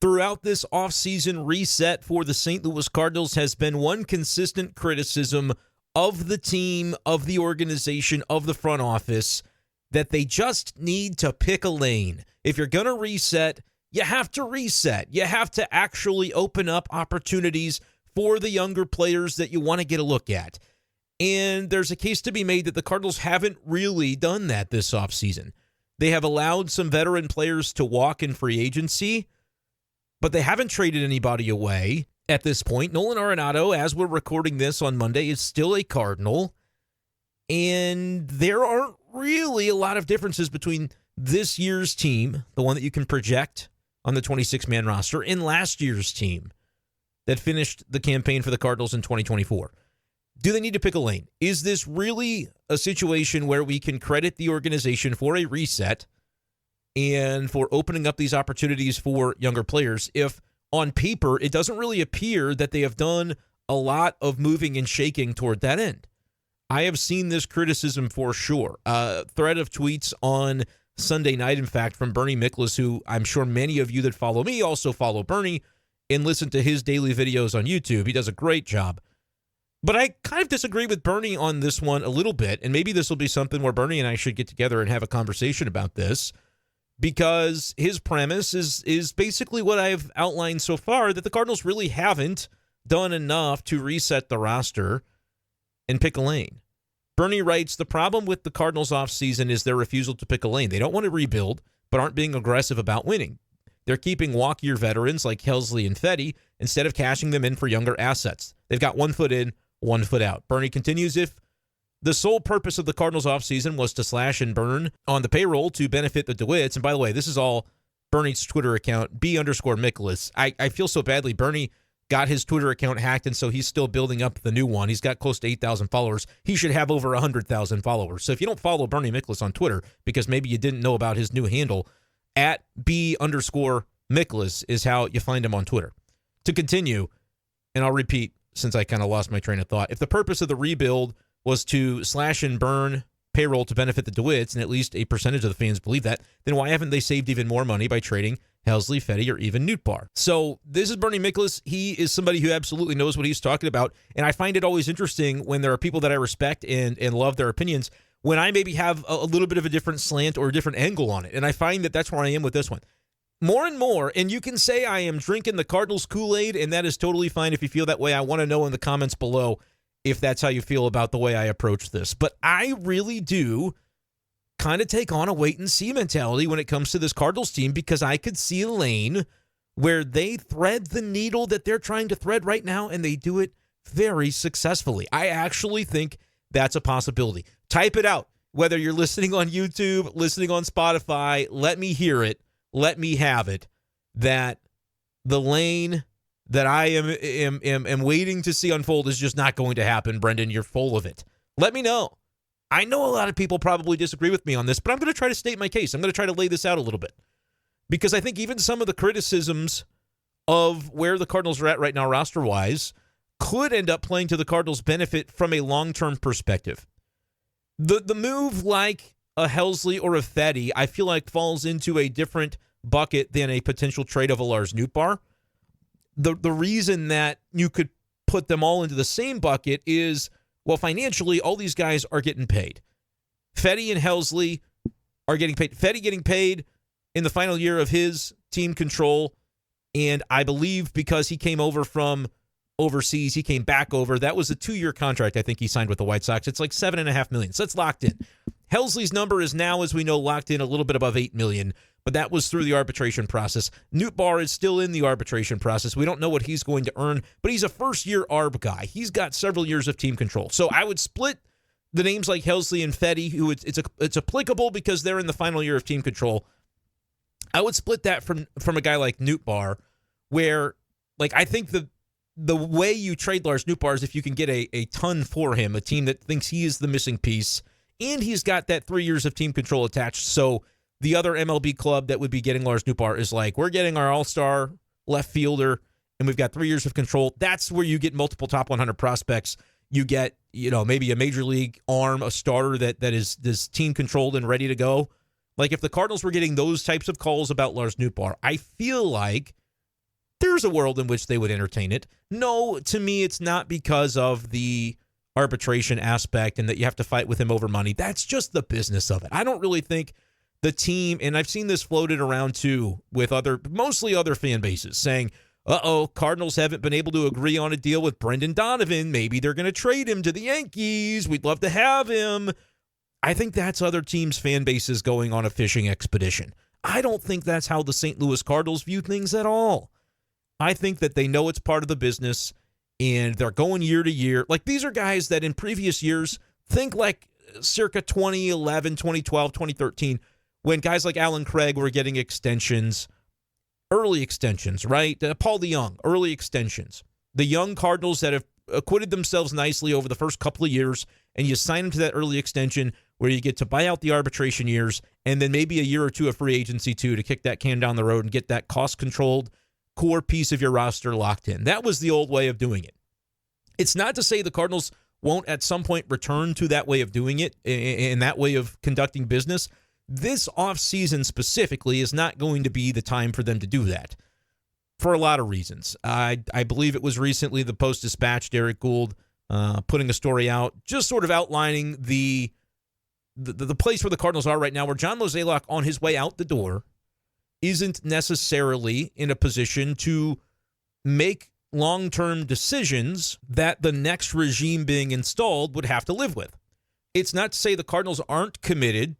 throughout this offseason reset for the St. Louis Cardinals has been one consistent criticism of the team, of the organization, of the front office, that they just need to pick a lane. If you're going to reset, you have to reset. You have to actually open up opportunities for the younger players that you want to get a look at. And there's a case to be made that the Cardinals haven't really done that this offseason. They have allowed some veteran players to walk in free agency, but they haven't traded anybody away at this point. Nolan Arenado, as we're recording this on Monday, is still a Cardinal. And there aren't really a lot of differences between this year's team, the one that you can project on the 26-man roster, and last year's team that finished the campaign for the Cardinals in 2024. Do they need to pick a lane? Is this really a situation where we can credit the organization for a reset and for opening up these opportunities for younger players if on paper it doesn't really appear that they have done a lot of moving and shaking toward that end? I have seen this criticism for sure. A thread of tweets on Sunday night, in fact, from Bernie Miklasz, who I'm sure many of you that follow me also follow Bernie and listen to his daily videos on YouTube. He does a great job. But I kind of disagree with Bernie on this one a little bit, and maybe this will be something where Bernie and I should get together and have a conversation about this, because his premise is basically what I've outlined so far, that the Cardinals really haven't done enough to reset the roster and pick a lane. Bernie writes, the problem with the Cardinals offseason is their refusal to pick a lane. They don't want to rebuild, but aren't being aggressive about winning. They're keeping walk-year veterans like Helsley and Fetty instead of cashing them in for younger assets. They've got 1 foot in, 1 foot out. Bernie continues, if the sole purpose of the Cardinals offseason was to slash and burn on the payroll to benefit the DeWitts, and by the way, this is all Bernie's Twitter account, b_Miklasz. I feel so badly. Bernie got his Twitter account hacked, and so he's still building up the new one. He's got close to 8,000 followers. He should have over 100,000 followers. So if you don't follow Bernie Miklasz on Twitter, because maybe you didn't know about his new handle, at b_Miklasz is how you find him on Twitter. To continue, and I'll repeat since I kind of lost my train of thought, if the purpose of the rebuild was to slash and burn payroll to benefit the DeWitts, and at least a percentage of the fans believe that, then why haven't they saved even more money by trading Helsley, Fetty, or even Nootbaar? So this is Bernie Miklasz. He is somebody who absolutely knows what he's talking about, and I find it always interesting when there are people that I respect and love their opinions, when I maybe have a little bit of a different slant or a different angle on it, and I find that that's where I am with this one. More and more, and you can say I am drinking the Cardinals Kool-Aid, and that is totally fine if you feel that way. I want to know in the comments below if that's how you feel about the way I approach this. But I really do kind of take on a wait-and-see mentality when it comes to this Cardinals team, because I could see a lane where they thread the needle that they're trying to thread right now, and they do it very successfully. I actually think that's a possibility. Type it out. Whether you're listening on YouTube, listening on Spotify, let me hear it. Let me have it, that the lane that I am waiting to see unfold is just not going to happen. Brenden, you're full of it. Let me know. I know a lot of people probably disagree with me on this, but I'm going to try to state my case. I'm going to try to lay this out a little bit, because I think even some of the criticisms of where the Cardinals are at right now roster-wise could end up playing to the Cardinals' benefit from a long-term perspective. The move like a Helsley or a Fetty, I feel like falls into a different bucket than a potential trade of a Lars Nootbaar. The reason that you could put them all into the same bucket is, well, financially, all these guys are getting paid. Fetty and Helsley are getting paid. Fetty getting paid in the final year of his team control, and I believe because he came over from overseas, he came back over. That was a 2-year contract I think he signed with the White Sox. It's like $7.5 million, so that's locked in. Helsley's number is now, as we know, locked in a little bit above $8 million, but that was through the arbitration process. Nootbaar is still in the arbitration process. We don't know what he's going to earn, but he's a first-year ARB guy. He's got several years of team control. So I would split the names like Helsley and Fetty, who it's applicable because they're in the final year of team control. I would split that from a guy like Nootbaar, where, like, I think the way you trade Lars Nootbaar is if you can get a ton for him, a team that thinks he is the missing piece, and he's got that 3 years of team control attached. So the other MLB club that would be getting Lars Nootbaar is like, we're getting our all-star left fielder, and we've got 3 years of control. That's where you get multiple top 100 prospects. You get, maybe a major league arm, a starter that is this team controlled and ready to go. Like, if the Cardinals were getting those types of calls about Lars Nootbaar, I feel like there's a world in which they would entertain it. No, to me, it's not because of the arbitration aspect and that you have to fight with him over money. That's just the business of it. I don't really think the team, and I've seen this floated around too with mostly other fan bases saying, Cardinals haven't been able to agree on a deal with Brendan Donovan. Maybe they're going to trade him to the Yankees. We'd love to have him. I think that's other teams' fan bases going on a fishing expedition. I don't think that's how the St. Louis Cardinals view things at all. I think that they know it's part of the business, and they're going year to year. Like, these are guys that in previous years, think like circa 2011, 2012, 2013, when guys like Alan Craig were getting extensions, early extensions, right? Paul DeYoung, early extensions. The young Cardinals that have acquitted themselves nicely over the first couple of years, and you sign them to that early extension where you get to buy out the arbitration years and then maybe a year or two of free agency too to kick that can down the road and get that cost-controlled core piece of your roster locked in. That was the old way of doing it. It's not to say the Cardinals won't at some point return to that way of doing it and that way of conducting business. This offseason specifically is not going to be the time for them to do that for a lot of reasons. I believe it was recently the Post-Dispatch, Derek Gould, putting a story out, just sort of outlining the place where the Cardinals are right now, where John Mozeliak, on his way out the door, isn't necessarily in a position to make long-term decisions that the next regime being installed would have to live with. It's not to say the Cardinals aren't committed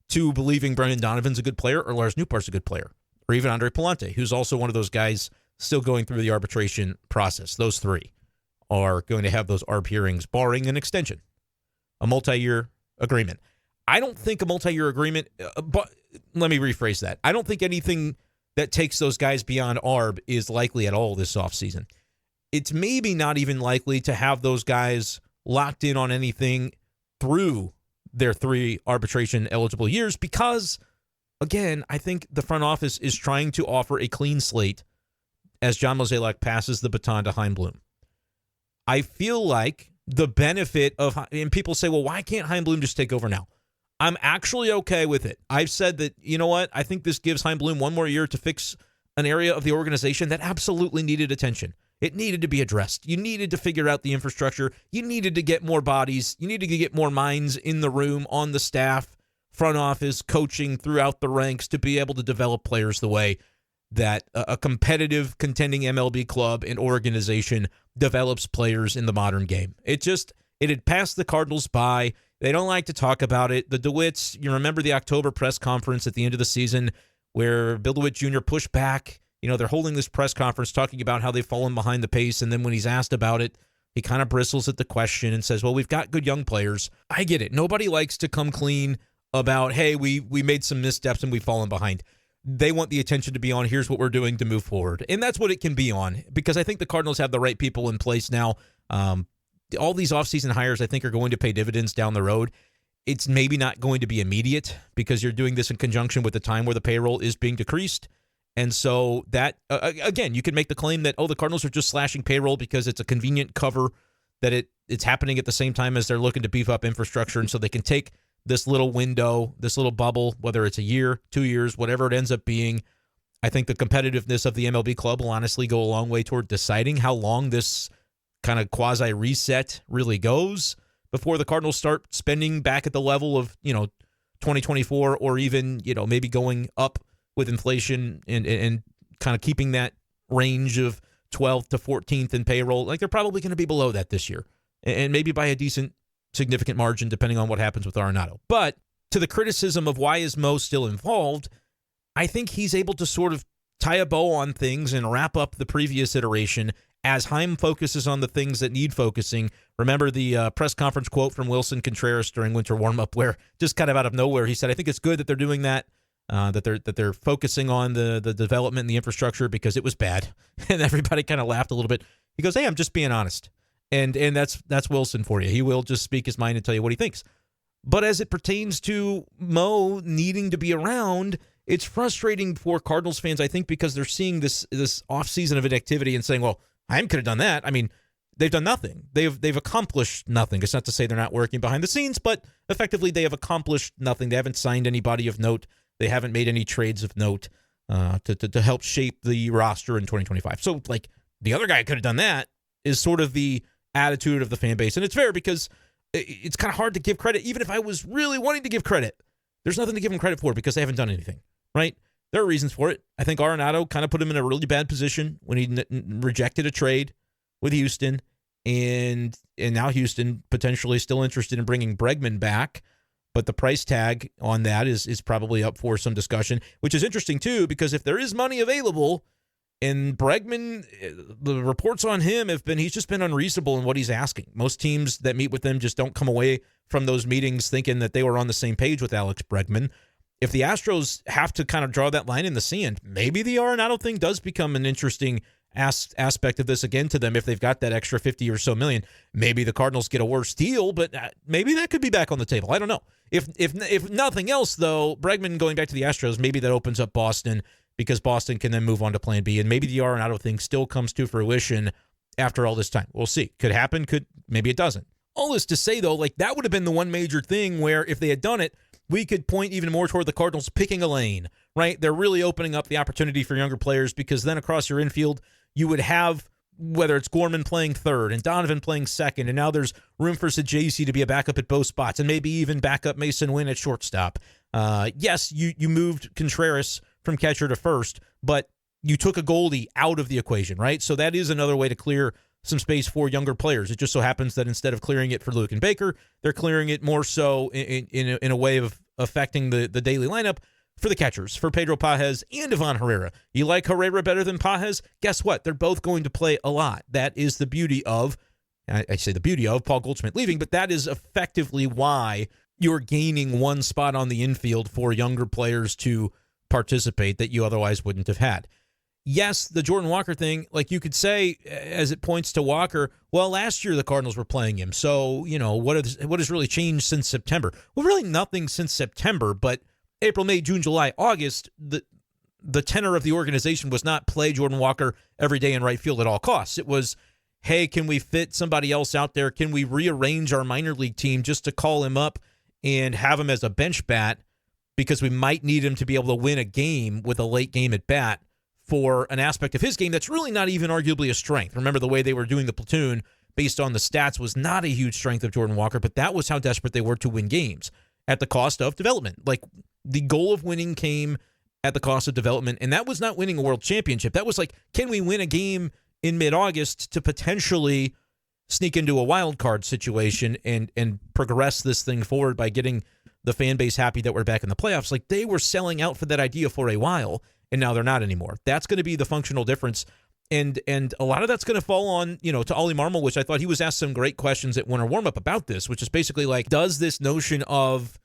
to believing Brendan Donovan's a good player or Lars Nootbaar's a good player, or even Andre Palante, who's also one of those guys still going through the arbitration process. Those three are going to have those ARB hearings, barring an extension, a multi-year agreement. I don't think a multi-year agreement, but let me rephrase that. I don't think anything that takes those guys beyond ARB is likely at all this offseason. It's maybe not even likely to have those guys locked in on anything through their 3 arbitration-eligible years because, again, I think the front office is trying to offer a clean slate as John Mozeliak passes the baton to Chaim Bloom. I feel like the benefit of, and people say, well, why can't Chaim Bloom just take over now? I'm actually okay with it. I've said that, you know what? I think this gives Chaim Bloom one more year to fix an area of the organization that absolutely needed attention. It needed to be addressed. You needed to figure out the infrastructure. You needed to get more bodies. You needed to get more minds in the room, on the staff, front office, coaching throughout the ranks to be able to develop players the way that a competitive, contending MLB club and organization develops players in the modern game. It had passed the Cardinals by. They don't like to talk about it. The DeWitts, you remember the October press conference at the end of the season where Bill DeWitt Jr. pushed back. You know, they're holding this press conference talking about how they've fallen behind the pace, and then when he's asked about it, he kind of bristles at the question and says, well, we've got good young players. I get it. Nobody likes to come clean about, hey, we made some missteps and we've fallen behind. They want the attention to be on, here's what we're doing to move forward. And that's what it can be on, because I think the Cardinals have the right people in place now. All these offseason hires, I think, are going to pay dividends down the road. It's maybe not going to be immediate because you're doing this in conjunction with the time where the payroll is being decreased. And so that, again, you could make the claim that, the Cardinals are just slashing payroll because it's a convenient cover, that it's happening at the same time as they're looking to beef up infrastructure. And so they can take this little window, this little bubble, whether it's a year, 2 years, whatever it ends up being. I think the competitiveness of the MLB club will honestly go a long way toward deciding how long this kind of quasi-reset really goes before the Cardinals start spending back at the level of, 2024 or even, maybe going up with inflation and kind of keeping that range of 12th to 14th in payroll. Like, they're probably going to be below that this year, and maybe by a decent, significant margin, depending on what happens with Arenado. But to the criticism of why is Mo still involved, I think he's able to sort of tie a bow on things and wrap up the previous iteration as Chaim focuses on the things that need focusing. Remember the press conference quote from Wilson Contreras during winter warmup, where just kind of out of nowhere he said, "I think it's good that they're doing that, that they're focusing on the development and the infrastructure because it was bad." And everybody kind of laughed a little bit. He goes, "Hey, I'm just being honest," and that's Wilson for you. He will just speak his mind and tell you what he thinks. But as it pertains to Mo needing to be around, it's frustrating for Cardinals fans, I think, because they're seeing this offseason of inactivity and saying, well, I could have done that. I mean, they've done nothing. They've accomplished nothing. It's not to say they're not working behind the scenes, but effectively they have accomplished nothing. They haven't signed anybody of note. They haven't made any trades of note. to help shape the roster in 2025. So, like, the other guy could have done that is sort of the attitude of the fan base. And it's fair because it's kind of hard to give credit. Even if I was really wanting to give credit, there's nothing to give him credit for because they haven't done anything, right? There are reasons for it. I think Arenado kind of put him in a really bad position when he rejected a trade with Houston, and now Houston potentially still interested in bringing Bregman back, but the price tag on that is probably up for some discussion, which is interesting too, because if there is money available, and Bregman, the reports on him have been he's just been unreasonable in what he's asking. Most teams that meet with him just don't come away from those meetings thinking that they were on the same page with Alex Bregman. If the Astros have to kind of draw that line in the sand, maybe the Arenado thing does become an interesting aspect of this again to them if they've got that extra 50 or so million. Maybe the Cardinals get a worse deal, but maybe that could be back on the table. I don't know. If nothing else, though, Bregman going back to the Astros, maybe that opens up Boston because Boston can then move on to plan B, and maybe the Arenado thing still comes to fruition after all this time. We'll see. Could happen, maybe it doesn't. All this to say, though, like that would have been the one major thing where if they had done it, we could point even more toward the Cardinals picking a lane, right? They're really opening up the opportunity for younger players because then across your infield, you would have, whether it's Gorman playing third and Donovan playing second, and now there's room for Sajacy to be a backup at both spots and maybe even backup Mason Wynn at shortstop. Yes, you moved Contreras from catcher to first, but you took a Goldie out of the equation, right? So that is another way to clear some space for younger players. It just so happens that instead of clearing it for Luke and Baker, they're clearing it more so in a way of affecting the daily lineup for the catchers, for Pedro Pajes and Ivan Herrera. You like Herrera better than Pajes? Guess what? They're both going to play a lot. That is the beauty of, I say the beauty of Paul Goldschmidt leaving, but that is effectively why you're gaining one spot on the infield for younger players to participate that you otherwise wouldn't have had. Yes, the Jordan Walker thing, like you could say, as it points to Walker, well, last year the Cardinals were playing him. So, what has really changed since September? Well, really nothing since September, but April, May, June, July, August, the tenor of the organization was not play Jordan Walker every day in right field at all costs. It was, hey, can we fit somebody else out there? Can we rearrange our minor league team just to call him up and have him as a bench bat because we might need him to be able to win a game with a late game at bat for an aspect of his game that's really not even arguably a strength. Remember, the way they were doing the platoon based on the stats was not a huge strength of Jordan Walker, but that was how desperate they were to win games at the cost of development. Like, the goal of winning came at the cost of development, and that was not winning a world championship. That was like, can we win a game in mid-August to potentially sneak into a wild card situation and progress this thing forward by getting the fan base happy that we're back in the playoffs? Like, they were selling out for that idea for a while, and now they're not anymore. That's going to be the functional difference. And a lot of that's going to fall on, to Ollie Marmol, which I thought he was asked some great questions at winter warm-up about this, which is basically like, does this notion of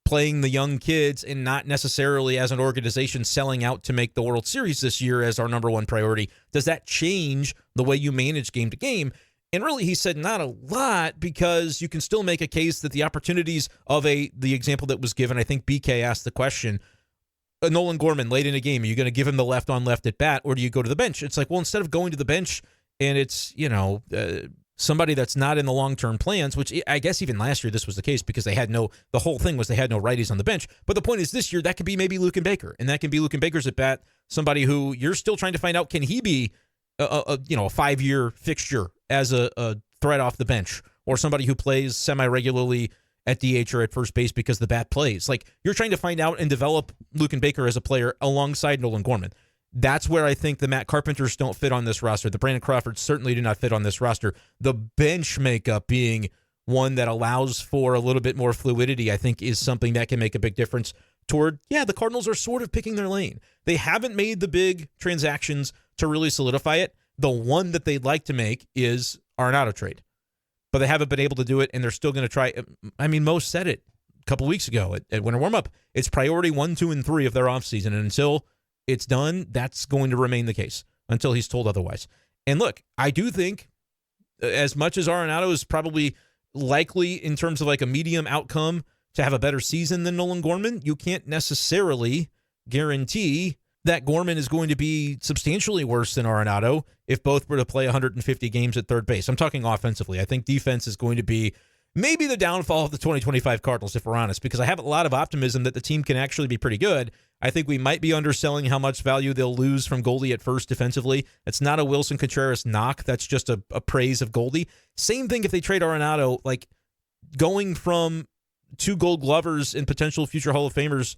playing the young kids and not necessarily as an organization selling out to make the World Series this year as our number one priority, does that change the way you manage game to game? And really, he said not a lot, because you can still make a case that the opportunities of the example that was given, I think BK asked the question, Nolan Gorman late in a game, are you going to give him the left on left at bat, or do you go to the bench? It's like, well, instead of going to the bench and it's, somebody that's not in the long-term plans, which I guess even last year this was the case because the whole thing was they had no righties on the bench. But the point is this year that could be maybe Luke and Baker, and that can be Luke and Baker's at bat, somebody who you're still trying to find out, can he be a 5-year fixture as a threat off the bench, or somebody who plays semi-regularly at DH or at first base because the bat plays. Like, you're trying to find out and develop Luke and Baker as a player alongside Nolan Gorman. That's where I think the Matt Carpenters don't fit on this roster. The Brandon Crawfords certainly do not fit on this roster. The bench makeup being one that allows for a little bit more fluidity, I think, is something that can make a big difference toward, the Cardinals are sort of picking their lane. They haven't made the big transactions to really solidify it. The one that they'd like to make is Arenado trade, but they haven't been able to do it, and they're still going to try. I mean, Mo said it a couple weeks ago at winter warm-up. It's priority 1, 2, and 3 of their offseason, and until it's done, that's going to remain the case until he's told otherwise. And look, I do think as much as Arenado is probably likely in terms of like a medium outcome to have a better season than Nolan Gorman, you can't necessarily guarantee that Gorman is going to be substantially worse than Arenado if both were to play 150 games at third base. I'm talking offensively. I think defense is going to be maybe the downfall of the 2025 Cardinals, if we're honest, because I have a lot of optimism that the team can actually be pretty good. I think we might be underselling how much value they'll lose from Goldie at first defensively. It's not a Wilson Contreras knock. That's just a praise of Goldie. Same thing if they trade Arenado, like going from 2 Gold Glovers and potential future Hall of Famers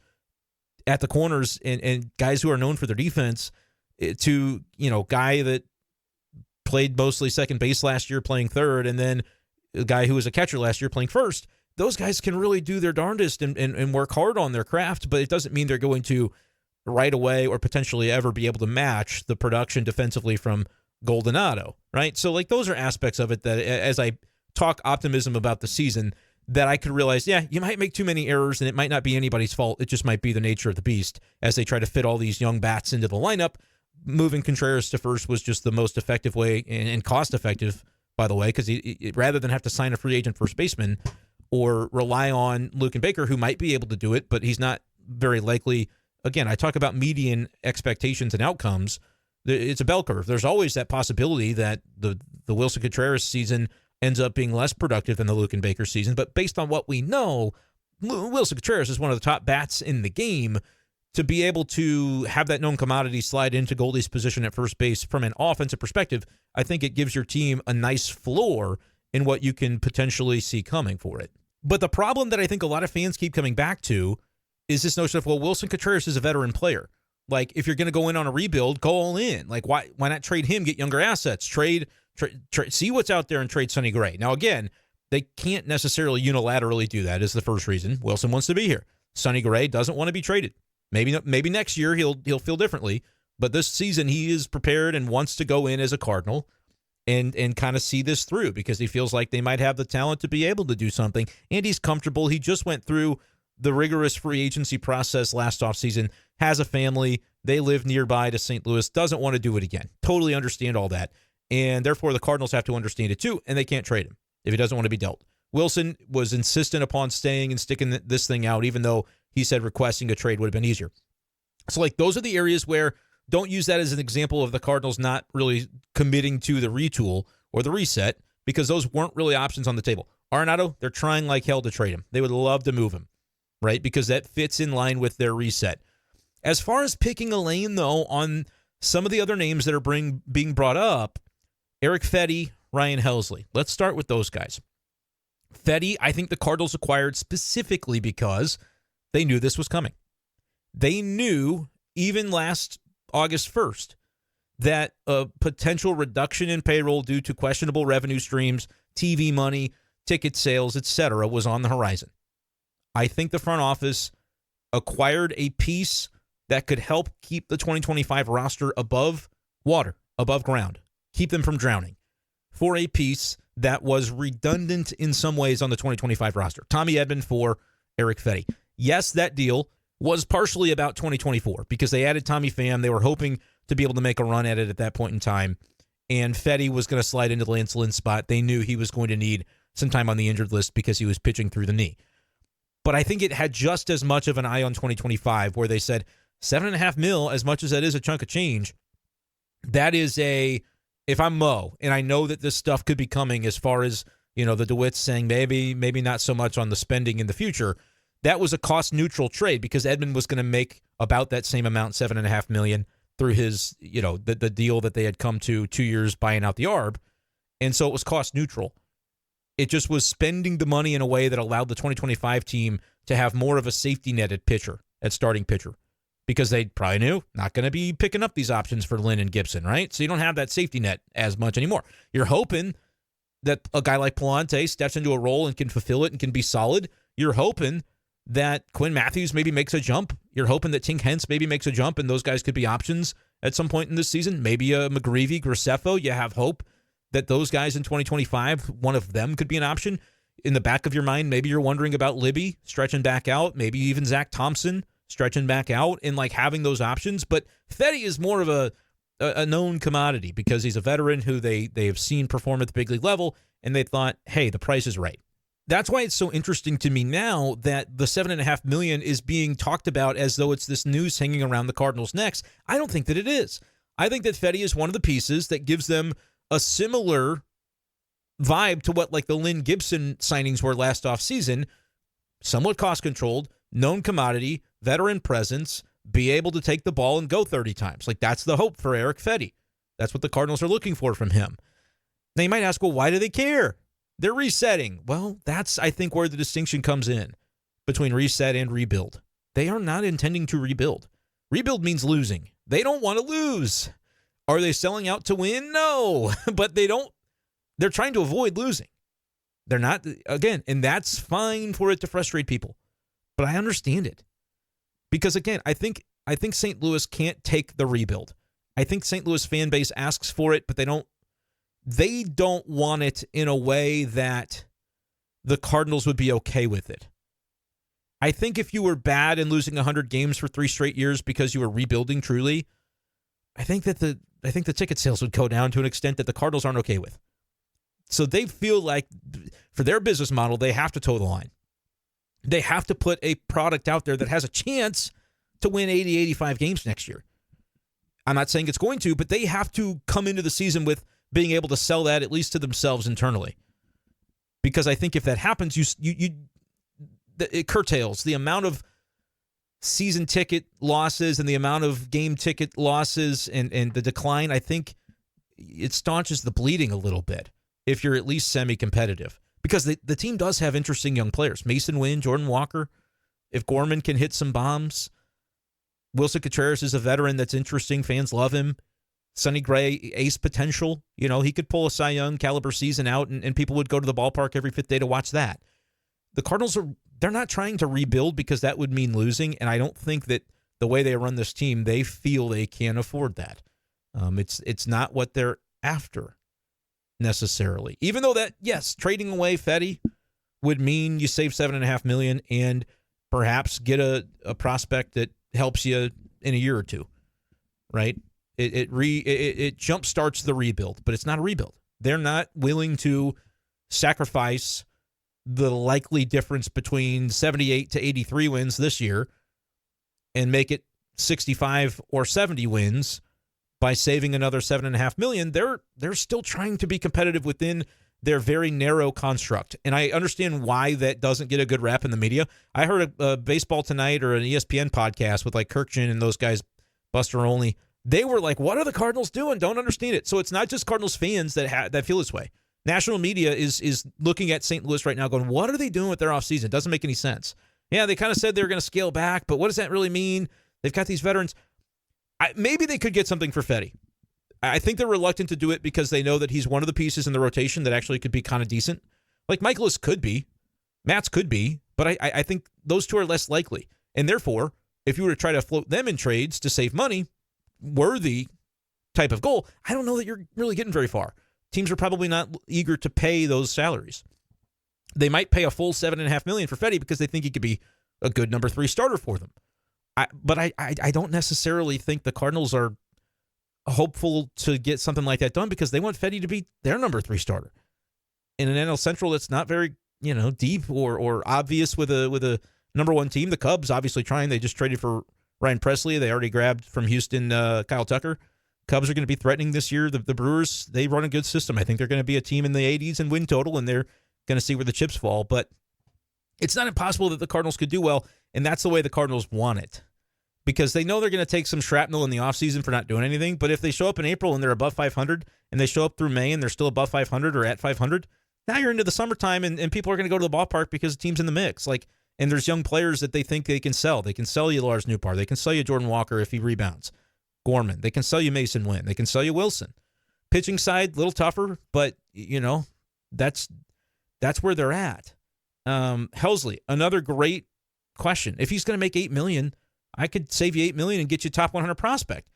at the corners and guys who are known for their defense to, guy that played mostly second base last year playing third, and then a guy who was a catcher last year playing first. Those guys can really do their darndest and work hard on their craft, but it doesn't mean they're going to right away or potentially ever be able to match the production defensively from Goldonado, right? So, those are aspects of it that, as I talk optimism about the season, that I could realize, you might make too many errors, and it might not be anybody's fault. It just might be the nature of the beast as they try to fit all these young bats into the lineup. Moving Contreras to first was just the most effective way and cost-effective, by the way, because rather than have to sign a free agent first baseman or rely on Luke and Baker, who might be able to do it, but he's not very likely. Again, I talk about median expectations and outcomes. It's a bell curve. There's always that possibility that the Wilson Contreras season ends up being less productive than the Luke and Baker season. But based on what we know, Wilson Contreras is one of the top bats in the game. To be able to have that known commodity slide into Goldie's position at first base from an offensive perspective, I think it gives your team a nice floor in what you can potentially see coming for it. But the problem that I think a lot of fans keep coming back to is this notion of, Wilson Contreras is a veteran player. Like, if you're going to go in on a rebuild, go all in. Like, why not trade him, get younger assets, trade, see what's out there and trade Sonny Gray. Now, again, they can't necessarily unilaterally do that is the first reason. Wilson wants to be here. Sonny Gray doesn't want to be traded. Maybe next year he'll feel differently, but this season he is prepared and wants to go in as a Cardinal and kind of see this through because he feels like they might have the talent to be able to do something, and he's comfortable. He just went through the rigorous free agency process last offseason, has a family, they live nearby to St. Louis, doesn't want to do it again. Totally understand all that, and therefore the Cardinals have to understand it too, and they can't trade him if he doesn't want to be dealt. Wilson was insistent upon staying and sticking this thing out, even though he said requesting a trade would have been easier. So, those are the areas where don't use that as an example of the Cardinals not really committing to the retool or the reset because those weren't really options on the table. Arenado, they're trying like hell to trade him. They would love to move him, right? Because that fits in line with their reset. As far as picking a lane, though, on some of the other names that are being brought up, Eric Fetty, Ryan Helsley. Let's start with those guys. Fetty, I think the Cardinals acquired specifically because they knew this was coming. They knew, even last August 1st, that a potential reduction in payroll due to questionable revenue streams, TV money, ticket sales, etc., was on the horizon. I think the front office acquired a piece that could help keep the 2025 roster above water, above ground, keep them from drowning, for a piece that was redundant in some ways on the 2025 roster. Tommy Edman for Eric Fetty. Yes, that deal was partially about 2024 because they added Tommy Pham. They were hoping to be able to make a run at it at that point in time, and Fetty was going to slide into the Lance Lynn spot. They knew he was going to need some time on the injured list because he was pitching through the knee. But I think it had just as much of an eye on 2025 where they said $7.5 million, as much as that is a chunk of change, that is if I'm Mo, and I know that this stuff could be coming as far as, the DeWitts saying maybe not so much on the spending in the future, that was a cost-neutral trade because Edman was going to make about that same amount, $7.5 million, through his, the deal that they had come to 2 years buying out the ARB. And so it was cost-neutral. It just was spending the money in a way that allowed the 2025 team to have more of a safety net at starting pitcher, because they probably knew not going to be picking up these options for Lynn and Gibson, right? So you don't have that safety net as much anymore. You're hoping that a guy like Palante steps into a role and can fulfill it and can be solid. You're hoping that Quinn Matthews maybe makes a jump. You're hoping that Tink Hence maybe makes a jump, and those guys could be options at some point in this season. Maybe a McGreevy, Graceffo. You have hope that those guys in 2025, one of them could be an option. In the back of your mind, maybe you're wondering about Libby stretching back out, maybe even Zach Thompson stretching back out and having those options. But Fetty is more of a known commodity because he's a veteran who they have seen perform at the big league level, and they thought, hey, the price is right. That's why it's so interesting to me now that the $7.5 million is being talked about as though it's this noose hanging around the Cardinals' necks. I don't think that it is. I think that Fetty is one of the pieces that gives them a similar vibe to what like the Lynn Gibson signings were last offseason. Somewhat cost-controlled, known commodity, veteran presence, be able to take the ball and go 30 times. Like, that's the hope for Eric Fetty. That's what the Cardinals are looking for from him. Now, you might ask, well, why do they care? They're resetting. Well, that's, I think, where the distinction comes in between reset and rebuild. They are not intending to rebuild. Rebuild means losing. They don't want to lose. Are they selling out to win? No, but they're trying to avoid losing. They're not, again, and that's fine for it to frustrate people. But I understand it. Because, again, I think St. Louis can't take the rebuild. I think St. Louis fan base asks for it, but they don't want it in a way that the Cardinals would be okay with it. I think if you were bad and losing 100 games for 3 straight years because you were rebuilding truly, I think the ticket sales would go down to an extent that the Cardinals aren't okay with. So they feel like for their business model, they have to toe the line. They have to put a product out there that has a chance to win 80, 85 games next year. I'm not saying it's going to, but they have to come into the season with being able to sell that at least to themselves internally. Because I think if that happens, it curtails the amount of season ticket losses and the amount of game ticket losses and the decline. I think it staunches the bleeding a little bit if you're at least semi-competitive. Because the team does have interesting young players. Mason Wynn, Jordan Walker. If Gorman can hit some bombs. Wilson Contreras is a veteran that's interesting. Fans love him. Sonny Gray, ace potential. You know, he could pull a Cy Young caliber season out, and people would go to the ballpark every 5th day to watch that. The Cardinals they're not trying to rebuild because that would mean losing, and I don't think that the way they run this team, they feel they can afford that. It's not what they're after necessarily. Even though that, yes, trading away Fetty would mean you save $7.5 million and perhaps get a prospect that helps you in a year or two, right? It jump starts the rebuild, but it's not a rebuild. They're not willing to sacrifice the likely difference between 78 to 83 wins this year and make it 65 or 70 wins by saving another $7.5 million. They're still trying to be competitive within their very narrow construct. And I understand why that doesn't get a good rap in the media. I heard a Baseball Tonight or an ESPN podcast with like Kirkjian and those guys, Buster Olney. They were like, what are the Cardinals doing? Don't understand it. So it's not just Cardinals fans that feel this way. National media is looking at St. Louis right now going, what are they doing with their offseason? It doesn't make any sense. Yeah, they kind of said they were going to scale back, but what does that really mean? They've got these veterans. Maybe they could get something for Fetty. I think they're reluctant to do it because they know that he's one of the pieces in the rotation that actually could be kind of decent. Like Michaelis could be. Matz could be. But I think those two are less likely. And therefore, if you were to try to float them in trades to save money, worthy type of goal, I don't know that you're really getting very far. Teams are probably not eager to pay those salaries. They might pay a full $7.5 million for Fetty because they think he could be a good number 3 starter for them. But I don't necessarily think the Cardinals are hopeful to get something like that done because they want Fetty to be their number 3 starter. In an NL Central that's not very, deep or obvious with a number 1 team. The Cubs obviously trying. They just traded for Ryan Presley. They already grabbed from Houston Kyle Tucker. Cubs are going to be threatening this year. The Brewers, they run a good system. I think they're going to be a team in the 80s in win total, and they're going to see where the chips fall. But it's not impossible that the Cardinals could do well, and that's the way the Cardinals want it. Because they know they're going to take some shrapnel in the offseason for not doing anything. But if they show up in April and they're above 500, and they show up through May and they're still above 500 or at 500, now you're into the summertime, and people are going to go to the ballpark because the team's in the mix. And there's young players that they think they can sell. They can sell you Lars Nootbaar. They can sell you Jordan Walker if he rebounds. Gorman. They can sell you Mason Wynn. They can sell you Wilson. Pitching side, a little tougher, but, that's where they're at. Helsley, another great question. If he's going to make $8 million, I could save you $8 million and get you top 100 prospect.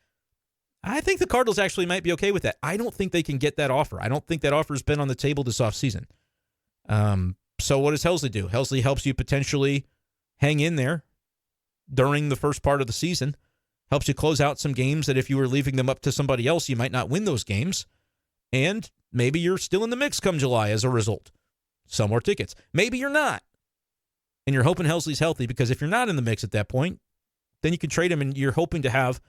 I think the Cardinals actually might be okay with that. I don't think they can get that offer. I don't think that offer's been on the table this offseason. So what does Helsley do? Helsley helps you potentially hang in there during the first part of the season. Helps you close out some games that if you were leaving them up to somebody else, you might not win those games. And maybe you're still in the mix come July as a result. Sell more tickets. Maybe you're not. And you're hoping Helsley's healthy because if you're not in the mix at that point, then you can trade him and you're hoping to have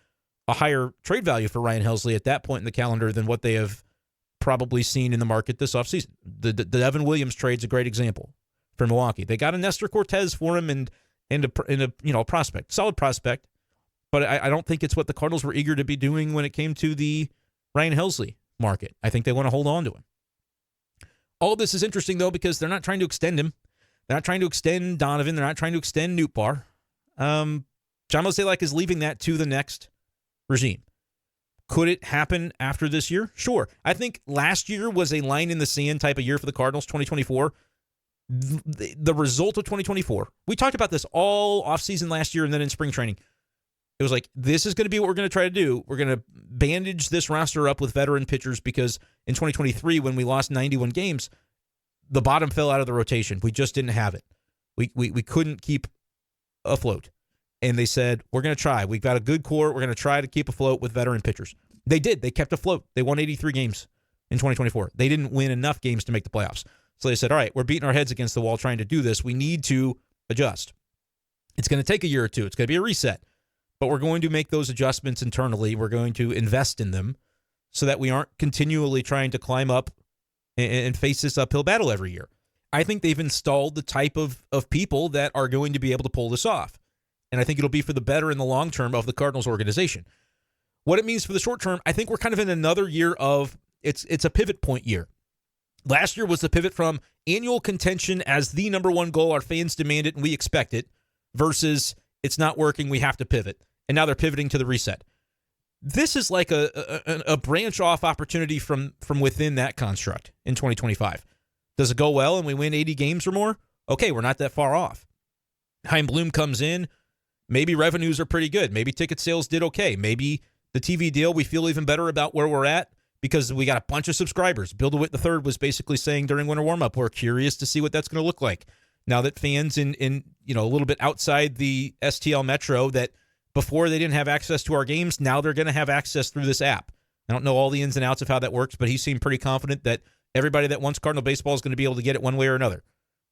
a higher trade value for Ryan Helsley at that point in the calendar than what they have probably seen in the market this offseason. The Evan Williams trade's a great example for Milwaukee. They got a Nestor Cortez for him and a prospect, solid prospect, but I don't think it's what the Cardinals were eager to be doing when it came to the Ryan Helsley market. I think they want to hold on to him. All this is interesting, though, because they're not trying to extend him. They're not trying to extend Donovan. They're not trying to extend Nootbaar. John Mozeliak is leaving that to the next regime. Could it happen after this year? Sure. I think last year was a line in the sand type of year for the Cardinals, 2024. The result of 2024, we talked about this all offseason last year and then in spring training. It was like, this is going to be what we're going to try to do. We're going to bandage this roster up with veteran pitchers because in 2023, when we lost 91 games, the bottom fell out of the rotation. We just didn't have it. We couldn't keep afloat. And they said, we're going to try. We've got a good core. We're going to try to keep afloat with veteran pitchers. They did. They kept afloat. They won 83 games in 2024. They didn't win enough games to make the playoffs. So they said, all right, we're beating our heads against the wall trying to do this. We need to adjust. It's going to take a year or two. It's going to be a reset. But we're going to make those adjustments internally. We're going to invest in them so that we aren't continually trying to climb up and face this uphill battle every year. I think they've installed the type of people that are going to be able to pull this off. And I think it'll be for the better in the long term of the Cardinals organization. What it means for the short term, I think we're kind of in another year of, it's a pivot point year. Last year was the pivot from annual contention as the number one goal. Our fans demand it and we expect it versus it's not working. We have to pivot. And now they're pivoting to the reset. This is like a branch off opportunity from within that construct in 2025. Does it go well and we win 80 games or more? Okay, we're not that far off. Chaim Bloom comes in. Maybe revenues are pretty good. Maybe ticket sales did okay. Maybe the TV deal, we feel even better about where we're at because we got a bunch of subscribers. Bill DeWitt III was basically saying during winter warm-up, we're curious to see what that's going to look like. Now that fans in a little bit outside the STL Metro that before they didn't have access to our games, now they're going to have access through this app. I don't know all the ins and outs of how that works, but he seemed pretty confident that everybody that wants Cardinal baseball is going to be able to get it one way or another.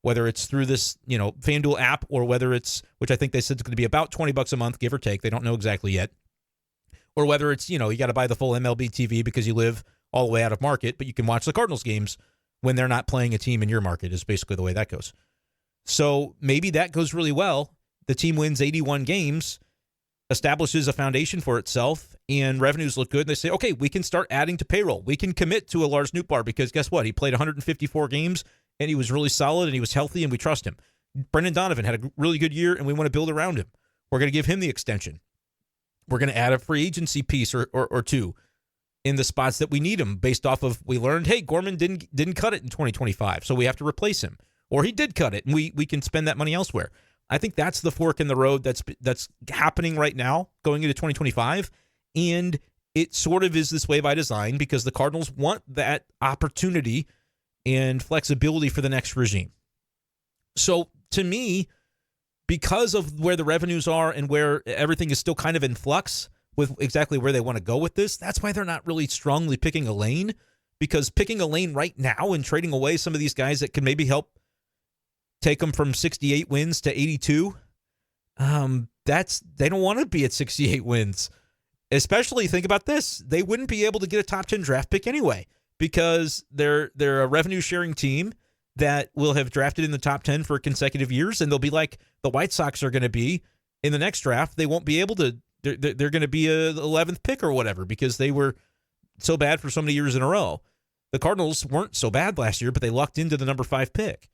Whether it's through this, FanDuel app or whether it's, which I think they said it's going to be about $20 a month, give or take. They don't know exactly yet. Or whether it's, you got to buy the full MLB TV because you live all the way out of market, but you can watch the Cardinals games when they're not playing a team in your market is basically the way that goes. So maybe that goes really well. The team wins 81 games, establishes a foundation for itself, and revenues look good. And they say, okay, we can start adding to payroll. We can commit to a Lars Nootbaar because guess what? He played 154 games. And he was really solid, and he was healthy, and we trust him. Brendan Donovan had a really good year, and we want to build around him. We're going to give him the extension. We're going to add a free agency piece or two in the spots that we need him based off of we learned, hey, Gorman didn't cut it in 2025, so we have to replace him. Or he did cut it, and we can spend that money elsewhere. I think that's the fork in the road that's happening right now going into 2025, and it sort of is this way by design because the Cardinals want that opportunity and flexibility for the next regime. So to me, because of where the revenues are and where everything is still kind of in flux with exactly where they want to go with this, that's why they're not really strongly picking a lane, because picking a lane right now and trading away some of these guys that can maybe help take them from 68 wins to 82, they don't want to be at 68 wins. Especially think about this. They wouldn't be able to get a top 10 draft pick anyway, because they're a revenue-sharing team that will have drafted in the top 10 for consecutive years, and they'll be like the White Sox are going to be in the next draft. They won't be able to – they're going to be a 11th pick or whatever because they were so bad for so many years in a row. The Cardinals weren't so bad last year, but they lucked into the number 5 pick.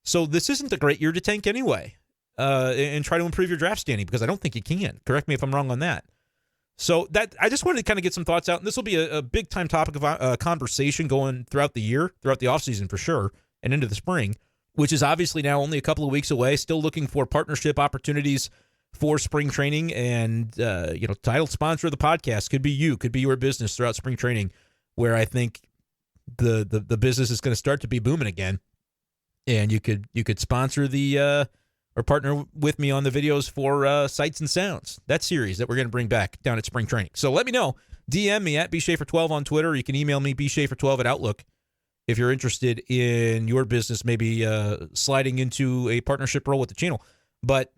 So this isn't a great year to tank anyway and try to improve your draft standing because I don't think you can. Correct me if I'm wrong on that. So that I just wanted to kind of get some thoughts out, and this will be a big-time topic of conversation going throughout the year, throughout the offseason for sure, and into the spring, which is obviously now only a couple of weeks away, still looking for partnership opportunities for spring training, and title sponsor of the podcast could be you, could be your business throughout spring training, where I think the business is going to start to be booming again, and you could sponsor the or partner with me on the videos for Sights and Sounds, that series that we're going to bring back down at spring training. So let me know. DM me at b-schaefer12 on Twitter. You can email me b-schaefer12 at Outlook if you're interested in your business maybe sliding into a partnership role with the channel. But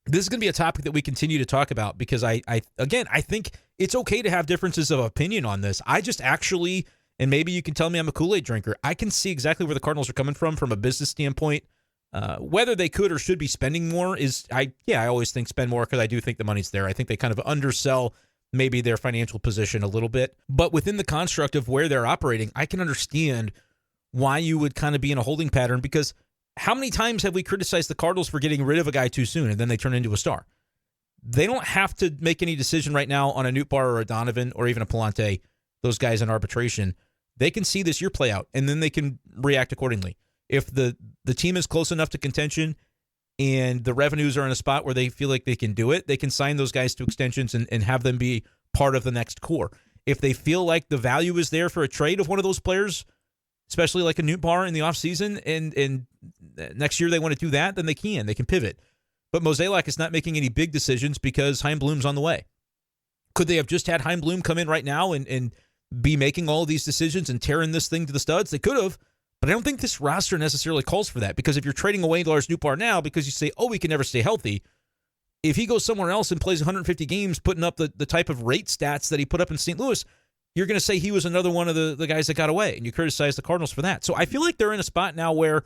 this is going to be a topic that we continue to talk about because I think it's okay to have differences of opinion on this. I just actually And maybe you can tell me I'm a Kool-Aid drinker. I can see exactly where the Cardinals are coming from a business standpoint. Whether they could or should be spending more I always think spend more because I do think the money's there. I think they kind of undersell maybe their financial position a little bit. But within the construct of where they're operating, I can understand why you would kind of be in a holding pattern, because how many times have we criticized the Cardinals for getting rid of a guy too soon and then they turn into a star? They don't have to make any decision right now on a Nootbaar or a Donovan or even a Palante, those guys in arbitration. They can see this year play out, and then they can react accordingly. If the team is close enough to contention and the revenues are in a spot where they feel like they can do it, they can sign those guys to extensions and have them be part of the next core. If they feel like the value is there for a trade of one of those players, especially like a Nootbaar in the offseason, and next year they want to do that, then they can. They can pivot. But Mozeliak is not making any big decisions because Chaim Bloom's on the way. Could they have just had Chaim Bloom come in right now and be making all of these decisions and tearing this thing to the studs? They could have, but I don't think this roster necessarily calls for that, because if you're trading away Lars Nootbaar now because you say, oh, he can never stay healthy, if he goes somewhere else and plays 150 games, putting up the type of rate stats that he put up in St. Louis, you're going to say he was another one of the guys that got away, and you criticize the Cardinals for that. So I feel like they're in a spot now where,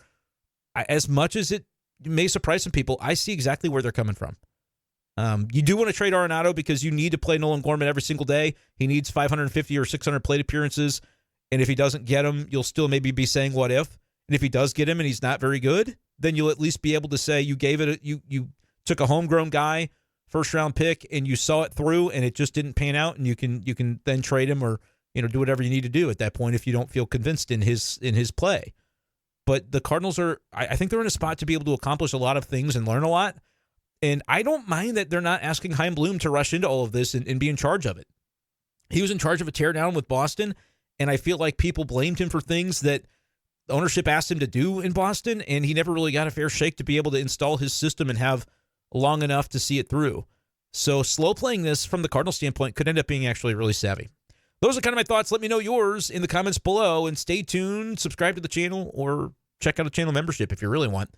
as much as it may surprise some people, I see exactly where they're coming from. You do want to trade Arenado because you need to play Nolan Gorman every single day. He needs 550 or 600 plate appearances, and if he doesn't get him, you'll still maybe be saying what if. And if he does get him and he's not very good, then you'll at least be able to say you gave it. You took a homegrown guy, first round pick, and you saw it through, and it just didn't pan out, and you can then trade him or do whatever you need to do at that point if you don't feel convinced in his play. But the Cardinals I think they're in a spot to be able to accomplish a lot of things and learn a lot. And I don't mind that they're not asking Chaim Bloom to rush into all of this and be in charge of it. He was in charge of a teardown with Boston, and I feel like people blamed him for things that ownership asked him to do in Boston, and he never really got a fair shake to be able to install his system and have long enough to see it through. So slow playing this from the Cardinal standpoint could end up being actually really savvy. Those are kind of my thoughts. Let me know yours in the comments below, and stay tuned, subscribe to the channel, or check out a channel membership if you really want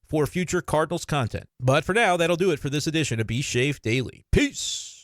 for future Cardinals content. But for now, that'll do it for this edition of B-Schaeff Daily. Peace!